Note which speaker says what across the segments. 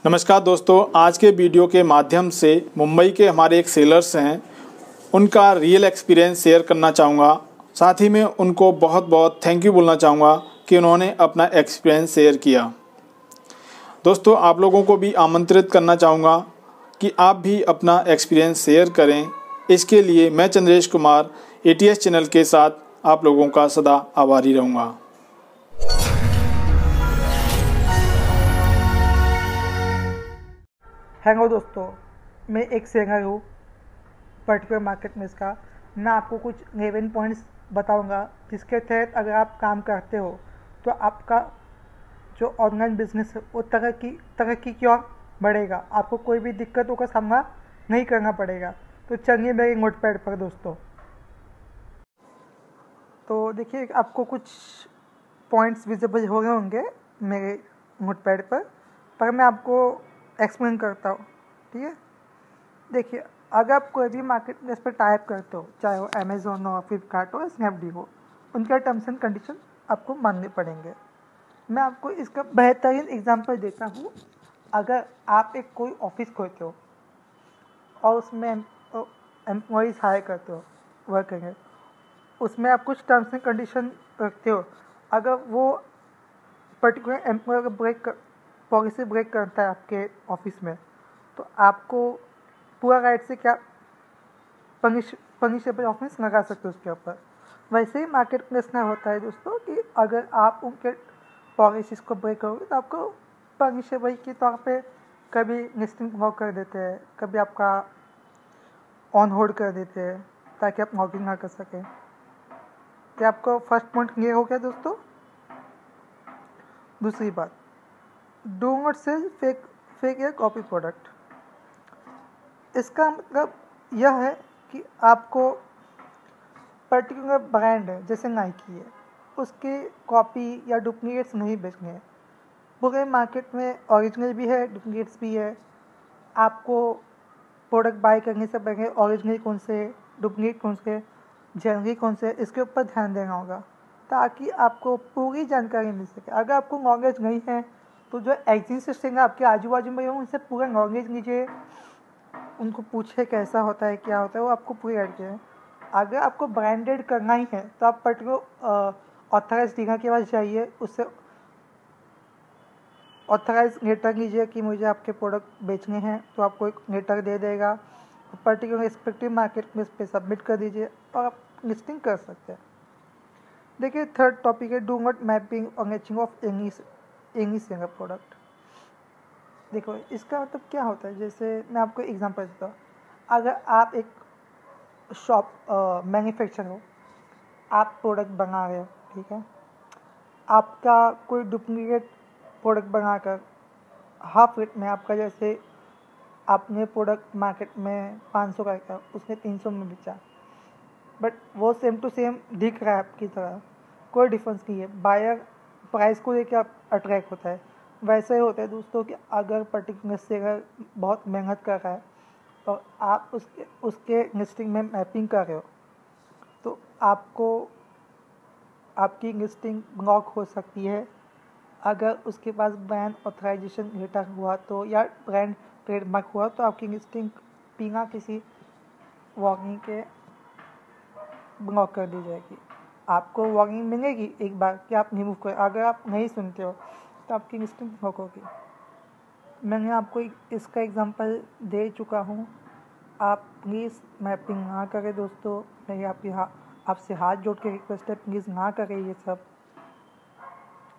Speaker 1: नमस्कार दोस्तों, आज के वीडियो के माध्यम से मुंबई के हमारे एक सेलर्स हैं, उनका रियल एक्सपीरियंस शेयर करना चाहूँगा। साथ ही में उनको बहुत बहुत थैंक यू बोलना चाहूँगा कि उन्होंने अपना एक्सपीरियंस शेयर किया। दोस्तों, आप लोगों को भी आमंत्रित करना चाहूँगा कि आप भी अपना एक्सपीरियंस शेयर करें। इसके लिए मैं चंद्रेश कुमार ATS चैनल के साथ आप लोगों का सदा आभारी रहूँगा।
Speaker 2: हेलो दोस्तों, मैं एक सेलर हूँ पर्टिकुलर मार्केट में। इसका मैं आपको कुछ 11 पॉइंट्स बताऊंगा जिसके तहत अगर आप काम करते हो तो आपका जो ऑनलाइन बिजनेस है वो तरक्की की ओर बढ़ेगा। आपको कोई भी दिक्कतों का सामना नहीं करना पड़ेगा। तो चलिए मेरे नोटपैड पर दोस्तों, तो देखिए आपको कुछ पॉइंट्स विजिबल हो गए होंगे मेरे नोटपैड पर मैं आपको एक्सप्लेन करता हूँ। ठीक है, देखिए अगर आप कोई भी मार्केट प्लेस पर टाइप करते हो, चाहे वो अमेज़ॉन हो, फ्लिपकार्ट हो, स्नैपडील हो, उनके टर्म्स एंड कंडीशन आपको मानने पड़ेंगे। मैं आपको इसका बेहतरीन एग्जांपल देता हूँ। अगर आप एक कोई ऑफिस खोलते हो और उसमें एम्प्लॉयज़ हायर करते हो वर्क करेंगे, उसमें आप कुछ टर्म्स एंड कंडीशन रखते हो। अगर वो पर्टिकुलर एम्प्लॉय पॉलिसी ब्रेक करता है आपके ऑफिस में, तो आपको पूरा राइट से क्या पनिशेबल ऑफेंस लगा सकते हो उसके ऊपर। वैसे ही मार्केट प्लेस में होता है दोस्तों कि अगर आप उनके पॉलिसीज़ को ब्रेक करोगे तो आपको पनिशेबल के तौर पे कभी लिस्टिंग ब्लॉक कर देते हैं, कभी आपका ऑन होल्ड कर देते हैं ताकि आप लॉगिंग ना कर सकें। क्या आपको फर्स्ट पॉइंट क्लियर हो गया दोस्तों? दूसरी बात, डू नॉट सेल फेक या कॉपी प्रोडक्ट। इसका मतलब यह है कि आपको पर्टिकुलर ब्रांड है जैसे नाइकी है, उसके कॉपी या डुप्लीकेट्स नहीं बेचने हैं। पूरे मार्केट में ओरिजिनल भी है, डुप्लीकेट्स भी है। आपको प्रोडक्ट बाय करने से पहले ओरिजिनल कौन से, डुप्लीकेट कौन से, जेनरिक कौन से, इसके ऊपर ध्यान देना होगा ताकि आपको पूरी जानकारी मिल सके। अगर आपको नॉलेज नहीं है तो जो एग्जिस्टिंग है आपके आजू बाजू में हो, उनसे पूरा नॉलेज लीजिए, उनको पूछे कैसा होता है, क्या होता है, वो आपको पूरी आइडिया है। अगर आपको ब्रांडेड करना ही है तो आप पर्टिकुलर ऑथराइज डीलर के पास जाइए, उससे ऑथराइज लेटर लीजिए कि मुझे आपके प्रोडक्ट बेचने हैं, तो आपको एक लेटर दे देगा। पर्टिकुलर रिस्पेक्टिव मार्केट प्लेस पे सबमिट कर दीजिए और आप लिस्टिंग कर सकते हैं। देखिए थर्ड टॉपिक है डू नॉट मैपिंग और matching of any single product. देखो इसका मतलब क्या होता है, जैसे मैं आपको एग्जांपल देता हूँ। अगर आप एक शॉप मैन्युफैक्चर हो, आप प्रोडक्ट बना रहे हो, ठीक है, आपका कोई डुप्लीकेट प्रोडक्ट बनाकर हाफ रेट में आपका, जैसे आपने प्रोडक्ट मार्केट में 500 का था, उसने 300 में बेचा, बट वो सेम टू सेम दिख रहा है आपकी तरह, कोई डिफरेंस नहीं है। बायर प्राइस को लेकर अट्रैक्ट होता है। वैसे ही होता है दोस्तों कि अगर पर्टिकुलर सेलर बहुत मेहनत कर रहा है और आप उसके लिस्टिंग में मैपिंग कर रहे हो, तो आपको आपकी लिस्टिंग ब्लॉक हो सकती है अगर उसके पास ब्रांड ऑथराइजेशन लेटर हुआ तो, या ब्रांड ट्रेडमार्क हुआ तो आपकी लिस्टिंग बिना किसी वार्निंग के ब्लॉक कर दी जाएगी। आपको वार्निंग मिलेगी एक बार कि आप रिमूव करें। अगर आप नहीं सुनते हो तो आपकी लिस्टिंग ब्लॉक होगी। मैंने आपको इसका एग्जांपल दे चुका हूँ। आप प्लीज़ मैपिंग ना करें दोस्तों। मेरी आपसे हाथ जोड़ के रिक्वेस्ट है, प्लीज़ ना करें ये सब।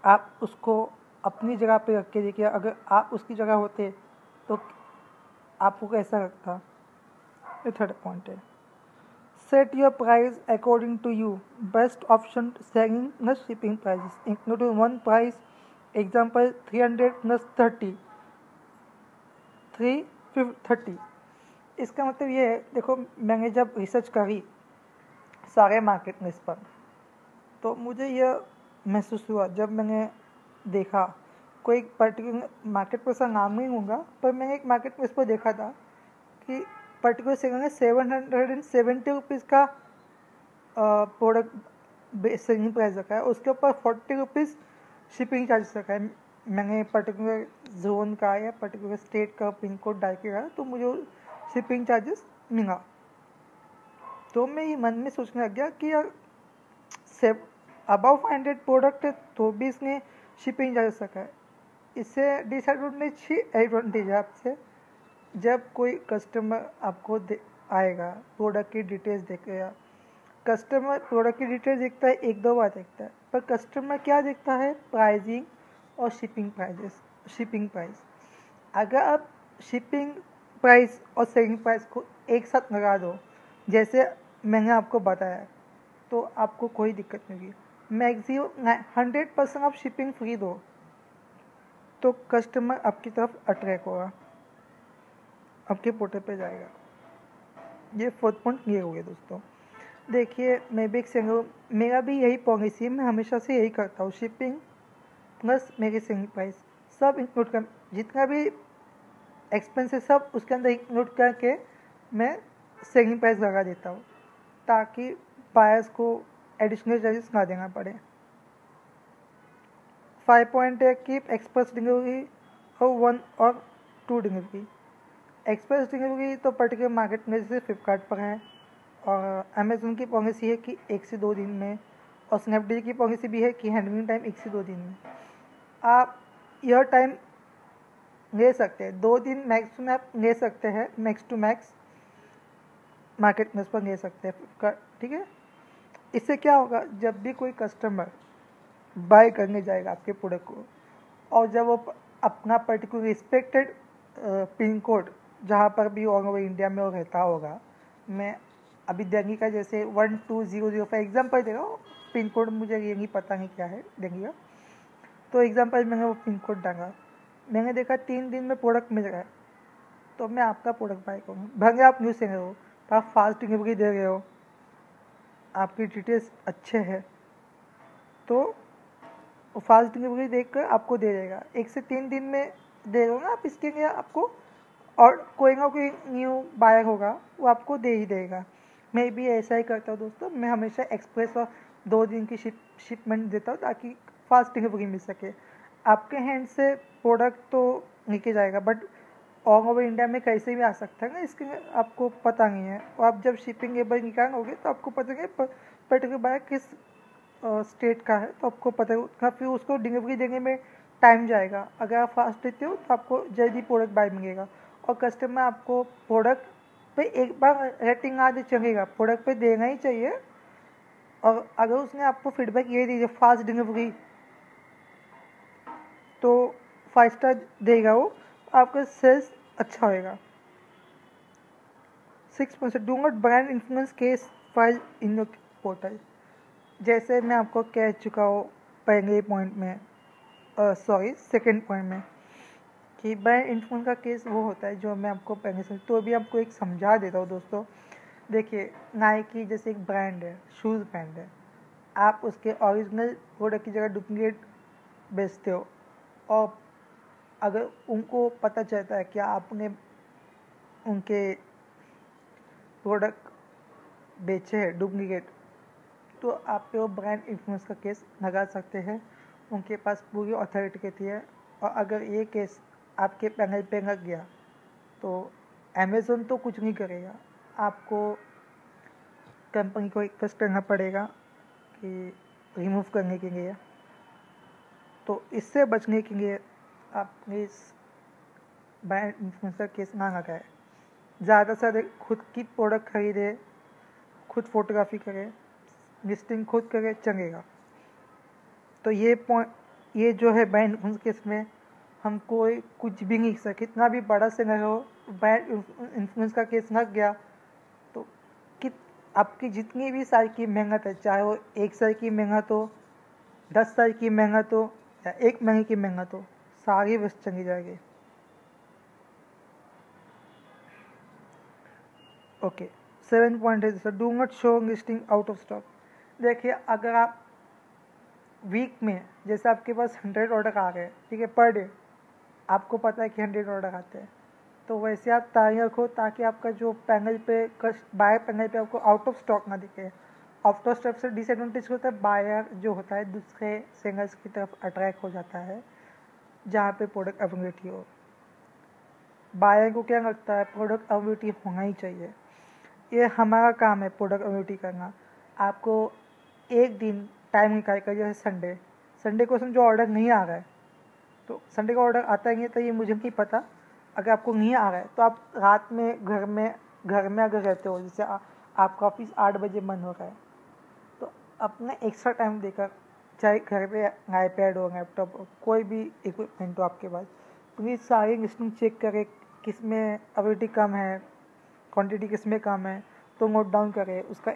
Speaker 2: आप उसको अपनी जगह पे रख के देखिए, अगर आप उसकी जगह होते तो आपको कैसा लगता। ये थर्ड पॉइंट है, set your price according to you, best option selling plus shipping price including one price. Example 300 plus 330। इसका मतलब ये है, देखो मैंने जब रिसर्च करी सारे मार्केट प्लेस पर, तो मुझे यह महसूस हुआ जब मैंने देखा, कोई पर्टिकुलर मार्केट प्लेस का नाम नहीं होगा, पर मैंने एक मार्केट प्लेस पर देखा था कि पर्टिकुलर सेलर ने 770 रुपीज़ का प्रोडक्ट सेलिंग प्राइस रखा है, उसके ऊपर 40 रुपीज़ शिपिंग चार्जेस रखा है। मैंने पर्टिकुलर जोन का या पर्टिकुलर स्टेट का पिन कोड डाल के रहा तो मुझे शिपिंग चार्जेस मिला। तो मैं ये मन में सोचने लग गया कि यार अबाव 500 प्रोडक्ट है तो भी इसने शिपिंग चार्जेस रखा है। इससे डिसएडवांटेज ही एडवांटेज है आपसे। जब कोई कस्टमर आपको आएगा, प्रोडक्ट की डिटेल्स देखेगा, कस्टमर प्रोडक्ट की डिटेल्स देखता है, एक दो बार देखता है, पर कस्टमर क्या देखता है? प्राइसिंग और शिपिंग प्राइस। अगर आप शिपिंग प्राइस और सेलिंग प्राइस को एक साथ लगा दो, जैसे मैंने आपको बताया, तो आपको कोई दिक्कत नहीं होगी। मैक्सिमम 100% आप शिपिंग फ्री दो तो कस्टमर आपकी तरफ अट्रैक्ट होगा, आपके पोर्टल पे जाएगा। ये फोर्थ पॉइंट ये हो गया दोस्तों। देखिए, मैं भी एक सिंगल, मेरा भी यही पॉलिसी है, मैं हमेशा से यही करता हूँ। शिपिंग प्लस मेरी सेलिंग प्राइस सब इंक्लूड कर, जितना भी एक्सपेंस है सब उसके अंदर इंक्लूड करके मैं सेलिंग प्राइस लगा देता हूँ, ताकि बायर्स को एडिशनल चार्जेस ना देना पड़े। 5 पॉइंट है कि एक्सप्रेस डिलीवरी और 1 और 2 डिलीवरी। एक्सप्रेस डिलीवरी तो पर्टिकुलर मार्केट में जैसे फ्लिपकार्ट पर है, और अमेज़न की पॉलिसी है कि 1 से 2 दिन में, और स्नैपडील की पॉलिसी भी है कि हैंडलिंग टाइम 1 से 2 दिन में। आप यह टाइम ले सकते हैं, 2 दिन मैक्स टू मैक्स ले सकते हैं, max to max marketplace पर ले सकते हैं फ्लिपकार्ट, ठीक है। इससे क्या होगा, जब भी कोई कस्टमर बाय करने जाएगा आपके प्रोडक्ट को, और जब वो अपना पर्टिकुलर रिस्पेक्टेड पिन कोड जहाँ पर भी ऑल ओवर इंडिया में वो रहता होगा, मैं अभी दिल्ली का जैसे 12005 फॉर एग्जाम्पल दे रहा हूँ, पिन कोड मुझे ये नहीं पता नहीं क्या है दिल्ली का, तो एग्जाम्पल मैंने वो पिन कोड डाला, मैंने देखा 3 दिन में प्रोडक्ट मिल रहा है, तो मैं आपका प्रोडक्ट बाय करूँगा। भले आप न्यू सेलर हो, तो आप फास्ट डिलीवरी दे रहे हो, आपकी डिटेल्स अच्छे हैं, तो फास्ट डिलीवरी देखकर आपको दे देगा। 1 से 3 दिन में दे दोगे आप, इसके लिए आपको और कोई ना कोई न्यू बायर होगा वो आपको दे ही देगा। मैं भी ऐसा ही करता हूँ दोस्तों, मैं हमेशा एक्सप्रेस और 2 दिन की शिपमेंट देता हूँ ताकि फास्ट डिलीवरी मिल सके। आपके हैंड से प्रोडक्ट तो लेके जाएगा, बट ऑल ओवर इंडिया में कैसे भी आ सकता है ना, इसके आपको पता नहीं है। और आप जब शिपिंग एबल निकालोगे तो आपको पता है पर्टिकुलर बायर किस स्टेट का है, तो आपको पता है, फिर उसको डिलीवरी देने में टाइम जाएगा। अगर आप फास्ट देते हो तो आपको जल्दी प्रोडक्ट बाय मिलेगा, और कस्टमर आपको प्रोडक्ट पे एक बार रेटिंग आदि चलेगा, प्रोडक्ट पे देना ही चाहिए। और अगर उसने आपको फीडबैक ये दीजिए फास्ट डिलीवरी, तो 5 स्टार देगा वो, आपका सेल्स अच्छा होएगा। 6% do not brand influence case file in your portal. जैसे मैं आपको कह चुका हूँ पहले पॉइंट में, सेकंड पॉइंट में, कि ब्रांड इन्फ्लुएंस का केस वो होता है जो मैं आपको पहले से, तो अभी आपको एक समझा देता हूँ दोस्तों। देखिए, नाइकी जैसे एक ब्रांड है, शूज़ ब्रांड है, आप उसके ओरिजिनल प्रोडक्ट की जगह डुप्लीकेट बेचते हो, और अगर उनको पता चलता है कि आपने उनके प्रोडक्ट बेचे हैं डुप्लीकेट, तो आप पे वो ब्रांड इन्फ्लुएंस का केस लगा सकते हैं। उनके पास पूरी अथॉरिटी कहती है, और अगर ये केस आपके पैनल पे लग गया तो अमेज़न तो कुछ नहीं करेगा, आपको कंपनी को रिक्वेस्ट करना पड़ेगा कि रिमूव करने के लिए। तो इससे बचने के लिए आप प्लीज़ ब्रांड इन्फ्लुएंस का केस ना लगाए। ज़्यादा से ज़्यादा खुद की प्रोडक्ट खरीदे, खुद फोटोग्राफी करें, लिस्टिंग खुद करें, चलेगा। तो ये पॉइंट, ये जो है ब्रांड इन्फ्लुएंस केस में हम कोई कुछ भी नहीं सकते, कितना भी बड़ा से न हो, ब्रांड इन्फ्लुएंस का केस लग गया तो कि आपकी जितनी भी साल की मेहनत है, चाहे वो 1 साल की मेहनत हो, 10 साल की मेहनत हो, या 1 महीने की मेहनत हो, सारी वेस्ट चली जाएगी। ओके, 7 पॉइंट है sir, do not show listing out of stock. देखिए, अगर आप वीक में, जैसे आपके पास 100 ऑर्डर आ गए, ठीक है, पर डे आपको पता है कि 100 ऑर्डर आते हैं, तो वैसे आप तैयार रखो ताकि आपका जो पैनल पे बायर पैनल पे आपको आउट ऑफ स्टॉक ना दिखे। आउट ऑफ स्टॉक से डिसएडवांटेज होता है, बायर जो होता है दूसरे सेलर्स की तरफ अट्रैक्ट हो जाता है, जहाँ पे प्रोडक्ट अवेलेबिलिटी हो। बायर को क्या लगता है, प्रोडक्ट अवेलेबिलिटी होना ही चाहिए। ये हमारा काम है प्रोडक्ट अवेलेबिलिटी करना। आपको एक दिन टाइम निकाल कर, जैसे संडे को समझो ऑर्डर नहीं आ रहा है, तो संडे का ऑर्डर आता ही नहीं, तो ये मुझे नहीं पता। अगर आपको नहीं आ रहा है तो आप रात में घर में अगर रहते हो, जैसे आपका ऑफिस 8 बजे बंद हो रहा है, तो अपने एक्स्ट्रा टाइम देकर, चाहे घर पे आईपैड हो, लैपटॉप हो, कोई भी इक्विपमेंट हो आपके पास, प्लीज़ सारी लिस्टिंग चेक करें, किस में अवेलेबिलिटी कम है, क्वांटिटी किस में कम है, तो नोट डाउन करें, उसका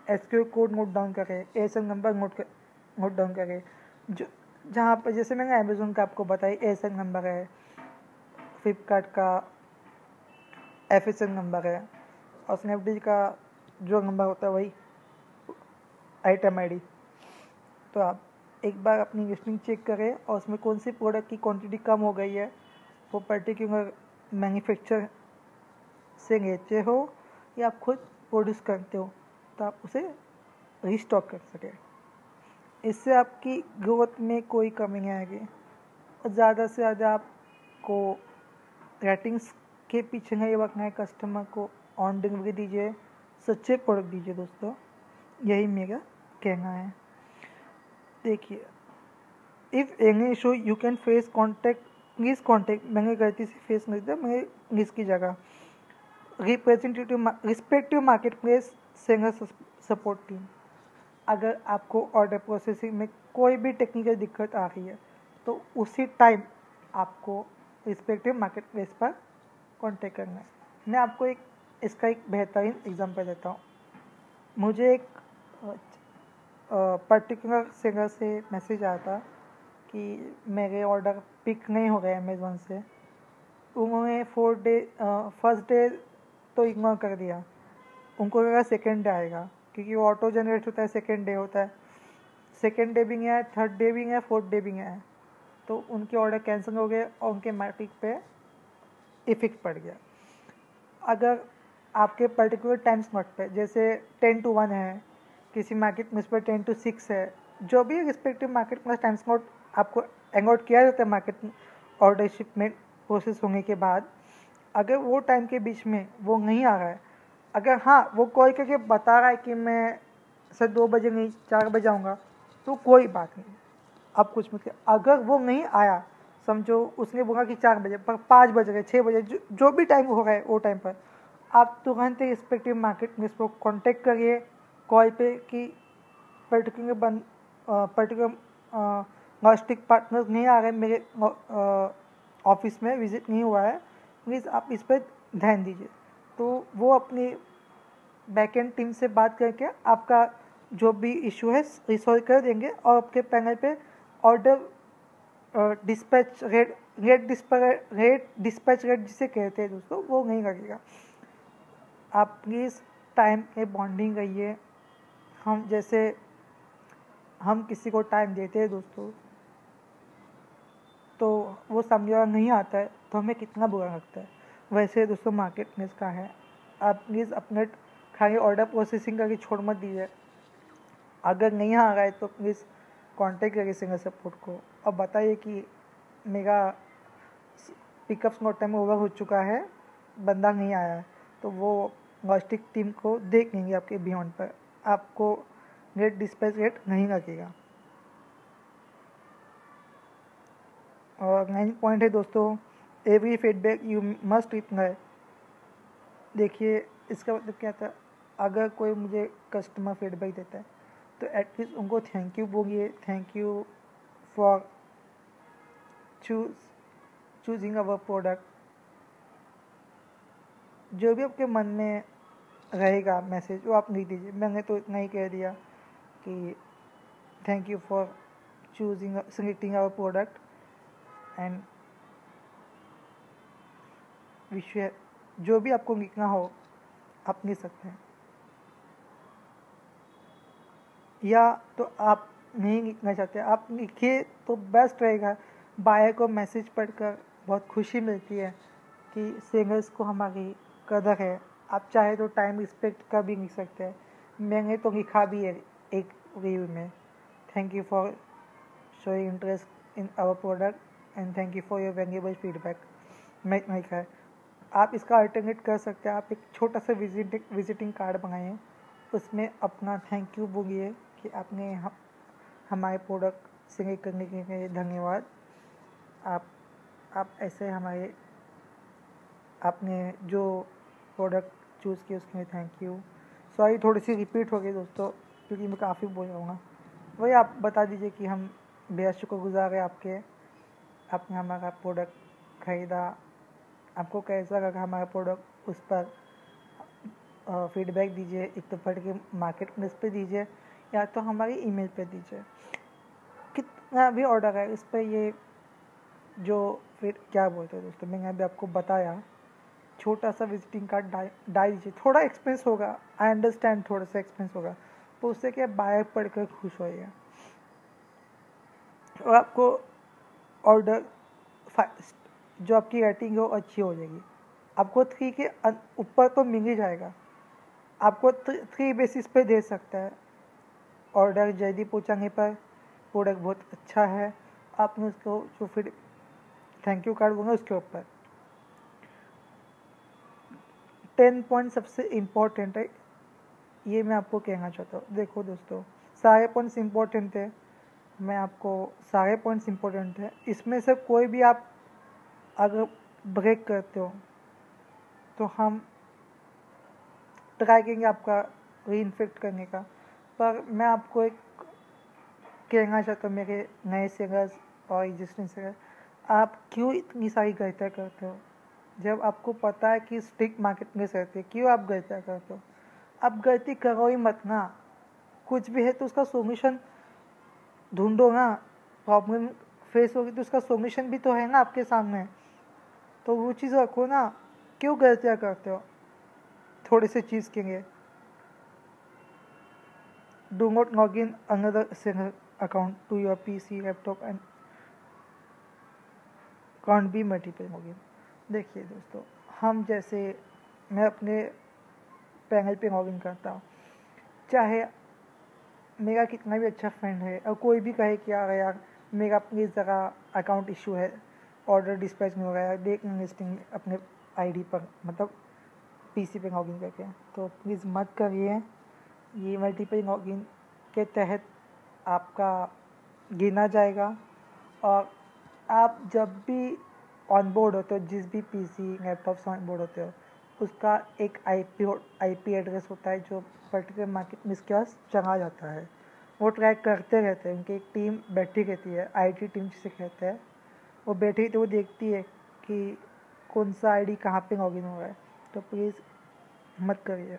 Speaker 2: SKU कोड नोट डाउन करें, ASN नंबर नोट डाउन करें। जो जहाँ पर जैसे मैंने अमेज़ोन का आपको बताया ASN नंबर है, फ्लिपकार्ट का FSN नंबर है, और स्नैपडील का जो नंबर होता है वही आइटम ID। तो आप एक बार अपनी लिस्टिंग चेक करें और उसमें कौन सी प्रोडक्ट की क्वांटिटी कम हो गई है, वो पर्टिकुलर मैन्युफैक्चर से लेते हो या आप खुद प्रोड्यूस करते हो, तो आप उसे रीस्टॉक कर सकें। इससे आपकी ग्रोथ में कोई कमी नहीं आएगी, और ज़्यादा से ज़्यादा आपको रेटिंग्स के पीछे नहीं रखना है, कस्टमर को ऑन डिलीवरी दीजिए, सच्चे प्रोडक्ट दीजिए दोस्तों, यही मेरा कहना है। देखिए, if any issue you can face please contact, मैंने गलती से फेस नहीं दिया, मैंने इसकी जगह respective market place seller support team. अगर आपको ऑर्डर प्रोसेसिंग में कोई भी टेक्निकल दिक्कत आ रही है, तो उसी टाइम आपको रिस्पेक्टिव मार्केट प्लेस पर कॉन्टेक्ट करना है। मैं आपको इसका एक बेहतरीन एग्जांपल देता हूँ। मुझे एक पर्टिकुलर सेलर से मैसेज आया था कि मेरे ऑर्डर पिक नहीं हो गए अमेज़ोन से। उन्होंने फर्स्ट डे तो इग्नोर कर दिया, उनको लगा सेकेंड डे आएगा, क्योंकि वो ऑटो जनरेट होता है, सेकेंड डे होता है। सेकेंड डे भी नहीं आया, थर्ड डे भी नहीं आया, फोर्थ डे भी नहीं आया, तो उनके ऑर्डर कैंसिल हो गए और उनके मार्केट पे इफेक्ट पड़ गया। अगर आपके पर्टिकुलर टाइम स्लॉट पे, जैसे 10 to 1 है, किसी मार्केट में इस पर 10 to 6 है, जो भी रिस्पेक्टिव मार्केट में टाइम स्लॉट आपको अलॉट किया जाता है मार्केट ऑर्डर शिपमेंट प्रोसेस होने के बाद, अगर वो टाइम के बीच में वो नहीं आ रहा है, अगर हाँ वो कॉल करके बता रहा है कि मैं सर 2 बजे नहीं 4 बजे आऊँगा, तो कोई बात नहीं, आप कुछ मत। अगर वो नहीं आया, समझो उसने बोला कि 4 बजे, पर 5 बज गए, 6 बजे, जो भी टाइम हो रहा है वो टाइम पर आप तुरंत ही रिस्पेक्टिव मार्केट में इसको कॉन्टेक्ट करिए कॉल पे कि पर्टिकुलर लॉजिस्टिक पार्टनर नहीं आ रहे, मेरे ऑफिस में विजिट नहीं हुआ है, प्लीज़ आप इस पर ध्यान दीजिए। तो वो अपनी बैकएंड टीम से बात करके आपका जो भी इशू है रिसॉल्व कर देंगे, और आपके पैनल पे ऑर्डर डिस्पैच रेट जिसे कहते हैं दोस्तों, वो नहीं लगेगा। आप प्लीज़ टाइम के बॉन्डिंग रहिए। हम किसी को टाइम देते हैं दोस्तों, तो वो समझा नहीं आता है तो हमें कितना बुरा लगता है। वैसे दोस्तों मार्केट में इसका है, आप प्लीज़ अपने खाली ऑर्डर प्रोसेसिंग करके छोड़ मत दीजिए। अगर नहीं आ रहा है तो प्लीज़ कांटेक्ट करिए सिंगल सपोर्ट को और बताइए कि मेरा पिकअप स्लॉट टाइम ओवर हो चुका है, बंदा नहीं आया है, तो वो लॉजिस्टिक टीम को देख लेंगे आपके बियॉन्ड पर, आपको रेट डिस्पैच रेट नहीं लगेगा। और 9 पॉइंट है दोस्तों, every feedback you must reply. देखिए इसका मतलब क्या था, अगर कोई मुझे कस्टमर फीडबैक देता है तो एटलीस्ट उनको थैंक यू बोलिए, thank you for choosing our product. जो भी आपके मन में रहेगा मैसेज वो आप लिख दीजिए। मैंने तो इतना ही कह दिया कि thank you for selecting our product and wish you. जो भी आपको लिखना हो आप लिख सकते हैं, या तो आप नहीं लिखना चाहते आप लिखिए तो बेस्ट रहेगा। बायर को मैसेज पढ़कर बहुत खुशी मिलती है कि सेलर्स को हमारी कदर है। आप चाहे तो टाइम रिस्पेक्ट का भी लिख सकते हैं, मैंने तो लिखा भी है एक रिव्यू में, thank you for showing interest in our product and thank you for your valuable feedback. मैं इतना ही कहा। आप इसका अल्टरनेट कर सकते हैं, आप एक छोटा सा विजिटिंग कार्ड बनाइए, उसमें अपना थैंक यू बोलिए कि आपने हमारे प्रोडक्ट सिलेक्ट करने के लिए धन्यवाद। आप ऐसे हमारे आपने जो प्रोडक्ट चूज़ किया उसके लिए थैंक यू। सॉरी थोड़ी सी रिपीट हो गई दोस्तों, क्योंकि मैं काफ़ी बोल रहा हूँ। वही आप बता दीजिए कि हम बेहद शुक्रगुजार हैं आपके, आपने हमारा प्रोडक्ट ख़रीदा, आपको कैसा लगा हमारा प्रोडक्ट, उस पर फीडबैक दीजिए। एक तो पढ़ के मार्केट प्लेस पे दीजिए या तो हमारी ईमेल पे दीजिए। कितना भी ऑर्डर है इस पर ये जो फिर क्या बोलते हैं दोस्तों, मैंने अभी आपको बताया, छोटा सा विजिटिंग कार्ड डाल दीजिए। थोड़ा एक्सपेंस होगा, आई अंडरस्टैंड, थोड़ा सा एक्सपेंस होगा, तो उससे क्या बायर पढ़कर खुश होइए और आपको ऑर्डर जो आपकी रेटिंग है वो अच्छी हो जाएगी। आपको 3 के ऊपर तो मिल ही जाएगा, आपको 3 बेसिस पे दे सकता है। ऑर्डर जल्दी पहुंचाने पर, प्रोडक्ट बहुत अच्छा है, आपने उसको जो फिर थैंक यू कार्ड बोलूँगा उसके ऊपर 10 पॉइंट सबसे इम्पोर्टेंट है, ये मैं आपको कहना चाहता हूँ। देखो दोस्तों, सारे पॉइंट्स इम्पोर्टेंट है, मैं आपको सारे पॉइंट्स इम्पोर्टेंट है, इसमें से कोई भी आप अगर ब्रेक करते हो तो हम ट्राई करेंगे आपका रीइन्फेक्ट करने का। पर मैं आपको एक कहना चाहता हूँ, मेरे नए सेलर्स और एग्जिस्टिंग सेलर, आप क्यों इतनी सारी गलतियाँ करते हो? जब आपको पता है कि स्टिक मार्केट में रहती है, क्यों आप गलतियाँ करते हो? आप गलती करो ही मत ना, कुछ भी है तो उसका सोल्यूशन ढूंढो ना। प्रॉब्लम फेस होगी तो उसका सोल्यूशन भी तो है ना आपके सामने, तो वो चीज़ रखो ना। क्यों गलतियाँ करते हो थोड़े से चीज़ के लिए? Do not log in another seller account to your PC laptop and can't be multiple login. देखिए दोस्तों, हम जैसे मैं अपने पैनल पे लॉगिन करता हूँ, चाहे मेरा कितना भी अच्छा फ्रेंड है और कोई भी कहे कि यार मेरा प्लीज़ ज़रा अकाउंट इशू है, ऑर्डर डिस्पैच नहीं हो रहा है, देख लिस्टिंग अपने ID पर, मतलब PC पे लॉगिन करके, तो प्लीज़ मत करिए। ये मल्टीपल लॉगिन के तहत आपका गिना जाएगा, और आप जब भी ऑन बोर्ड होते हो, जिस भी PC लैपटॉप से ऑन बोर्ड होते हो, उसका एक IP एड्रेस होता है जो पर्टिकुलर मार्केट में इसके पास चला जाता है। वो ट्रैक करते रहते हैं, उनकी एक टीम बैठी रहती है, IT टीम जिसे कहते हैं, वो बैठी तो वो देखती है कि कौन सा ID कहाँ पे लॉगिन हो रहा है। तो प्लीज़ मत करिए।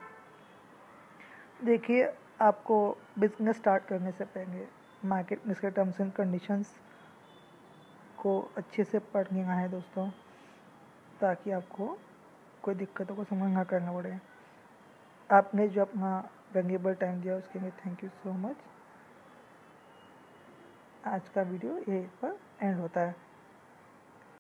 Speaker 2: देखिए, आपको बिजनेस स्टार्ट करने से पहले मार्केट में इसके टर्म्स एंड कंडीशंस को अच्छे से पढ़ लेना है दोस्तों, ताकि आपको कोई दिक्कतों को सामना ना करना पड़े। आपने जो अपना वैल्यूएबल टाइम दिया उसके लिए थैंक यू सो मच। आज का वीडियो यहीं पर एंड होता है।